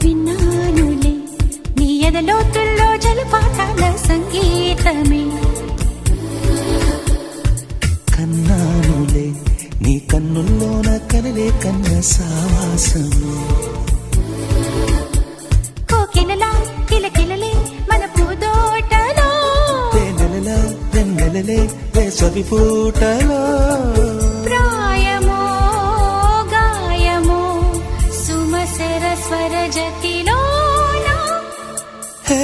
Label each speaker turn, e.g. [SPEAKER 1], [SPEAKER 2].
[SPEAKER 1] విన్నానులే నీ ఎదలోతుల్లో జలపాతాల సంగీతమే.
[SPEAKER 2] కన్నానులే నీ కన్నుల్లోన కలలే కన్న సావాసమే.
[SPEAKER 1] కోకిలలా కిలకిలలే మన పూదోటలో,
[SPEAKER 2] తేనెలలా వెన్నెలలే వేసవి పూటలో.
[SPEAKER 1] ప్రాయమో గాయమో సుమసర స్వర జతిలోనా.
[SPEAKER 2] హే